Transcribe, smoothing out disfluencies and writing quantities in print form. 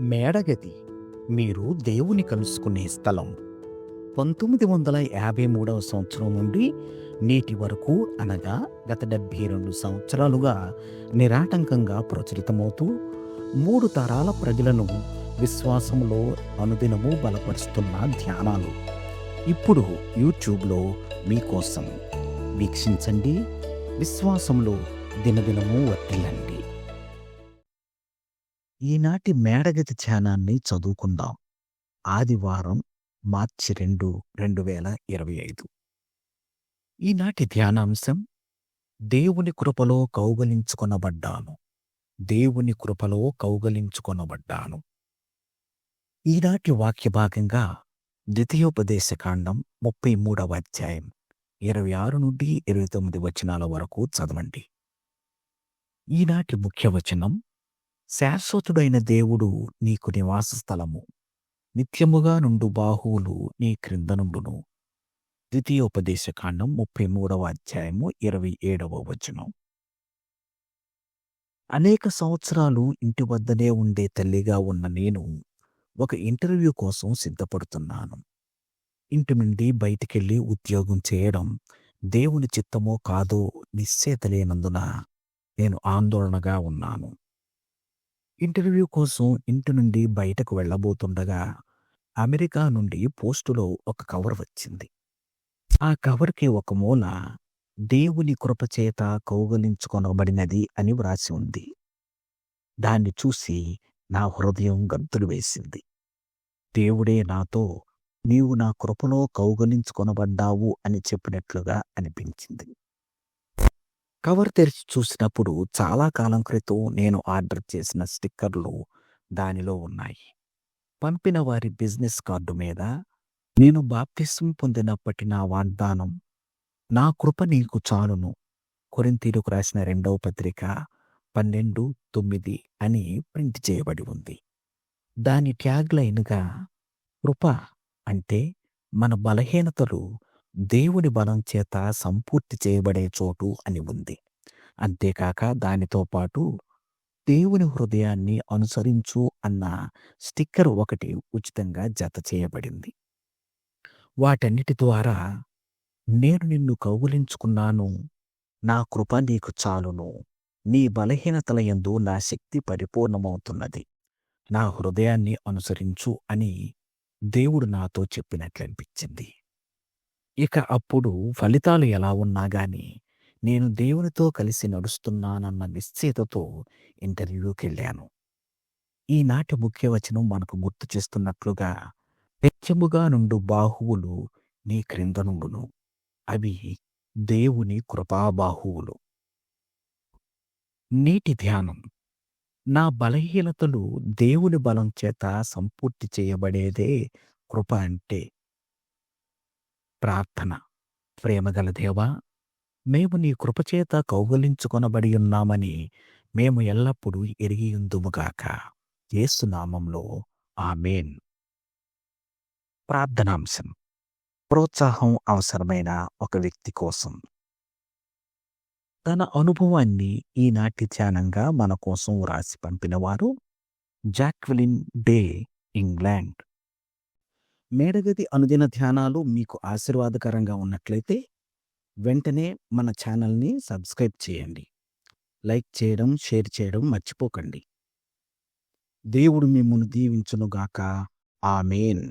మేడగది మీరు దేవుని కలుసుకునే స్థలం. 1953 సంవత్సరం నుండి నేటి వరకు, అనగా గత 72 సంవత్సరాలుగా నిరాటంకంగా ప్రచురితమవుతూ 3 తరాల ప్రజలను విశ్వాసంలో అనుదినము బలపరుస్తున్న ధ్యానాలు ఇప్పుడు యూట్యూబ్లో మీకోసం. వీక్షించండి, విశ్వాసంలో దినదినము వర్ధిల్లండి. ఈనాటి మేడగది ధ్యానాన్ని చదువుకుందాం. ఆదివారం మార్చి 2, 2025. ఈనాటి ధ్యానాంశం: దేవుని కృపలో కౌగలించుకొనబడ్డాను. దేవుని కృపలో కౌగలించుకొనబడ్డాను. ఈనాటి వాక్య భాగంగా ద్వితీయోపదేశకాండం 33వ అధ్యాయం 26 నుండి 29 వచనాల వరకు చదవండి. ఈనాటి ముఖ్య వచనం: శాశ్వతుడైన దేవుడు నీకు నివాస స్థలము, నిత్యముగా నుండు బాహువులు నీ క్రింద నుండును. ద్వితీయోపదేశకాండం 33వ అధ్యాయము 27వ వచనం. అనేక సంవత్సరాలు ఇంటి వద్దనే ఉండే తల్లిగా ఉన్న నేను ఒక ఇంటర్వ్యూ కోసం సిద్ధపడుతున్నాను. ఇంటి నుండి బయటికెళ్ళి ఉద్యోగం చేయడం దేవుని చిత్తమో కాదో నిశ్చయిత లేనందున నేను ఆందోళనగా ఉన్నాను. ఇంటర్వ్యూ కోసం ఇంటి నుండి బయటకు వెళ్ళబోతుండగా అమెరికా నుండి పోస్టులో ఒక కవర్ వచ్చింది. ఆ కవర్కి ఒక మూల దేవుని కృపచేత కౌగలించుకొనబడినది అని వ్రాసి ఉంది. దాన్ని చూసి నా హృదయం గంతులు వేసింది. దేవుడే నాతో నీవు నా కృపలో కౌగలించుకొనబడ్డావు అని చెప్పినట్లుగా అనిపించింది. కవర్ తెరిచి చూసినప్పుడు చాలా కాలం క్రితం నేను ఆర్డర్ చేసిన స్టిక్కర్లు దానిలో ఉన్నాయి. పంపిన వారి బిజినెస్ కార్డు మీద నేను బాప్తిస్మం పొందినప్పటి నా వాగ్దానం, నా కృప నీకు చాలును, కొరింథీయులకు రాసిన 2వ పత్రిక 12:9 అని ప్రింట్ చేయబడి ఉంది. దాని ట్యాగ్ లైన్గా కృప అంటే మన బలహీనతలు దేవుని బలం చేత సంపూర్తి చేయబడే చోటు అని ఉంది. అంతేకాక దానితో పాటు దేవుని హృదయాన్ని అనుసరించు అన్న స్టిక్కర్ ఒకటి ఉచితంగా జత చేయబడింది. వాటన్నిటి ద్వారా నేను నిన్ను కౌగిలించుకున్నాను, నా కృప నీకు చాలును, నీ బలహీనతల యందు నా శక్తి పరిపూర్ణమవుతున్నది, నా హృదయాన్ని అనుసరించు అని దేవుడు నాతో చెప్పినట్లనిపించింది. ఇక అప్పుడు ఫలితాలు ఎలా ఉన్నా గాని నేను దేవునితో కలిసి నడుస్తున్నానన్న నిశ్చయితతో ఇంటర్వ్యూకి వెళ్ళాను. ఈనాటి ముఖ్య వచనం మనకు గుర్తు చేస్తున్నట్లుగా, నిత్యముగా నుండు బాహువులు నీ క్రింద నుండును. అవి దేవుని కృపాబాహువులు. నీటి ధ్యానం: నా బలహీనతలు దేవుని బలం చేత సంపూర్తి చేయబడేదే కృప అంటే. ప్రార్థన: ప్రేమగల దేవా, మేము నీ కృపచేత కౌగలించుకొనబడి ఉన్నామని మేము ఎల్లప్పుడూ ఎరిగియుందుముగాక. యేసు నామంలో ఆమేన్. ప్రార్థనాంశం: ప్రోత్సాహం అవసరమైన ఒక వ్యక్తి కోసం. తన అనుభవాన్ని ఈనాటి ధ్యానంగా మన కోసం వ్రాసి పంపినవారు జాక్వెలిన్ డే, ఇంగ్లాండ్. మేడగది అనుదిన ధ్యానాలు మీకు ఆశీర్వాదకరంగా ఉన్నట్లయితే వెంటనే మన ఛానల్ని సబ్స్క్రైబ్ చేయండి. లైక్ చేయడం, షేర్ చేయడం మర్చిపోకండి. దేవుడు మిమ్మును దీవించునుగాక. ఆమేన్.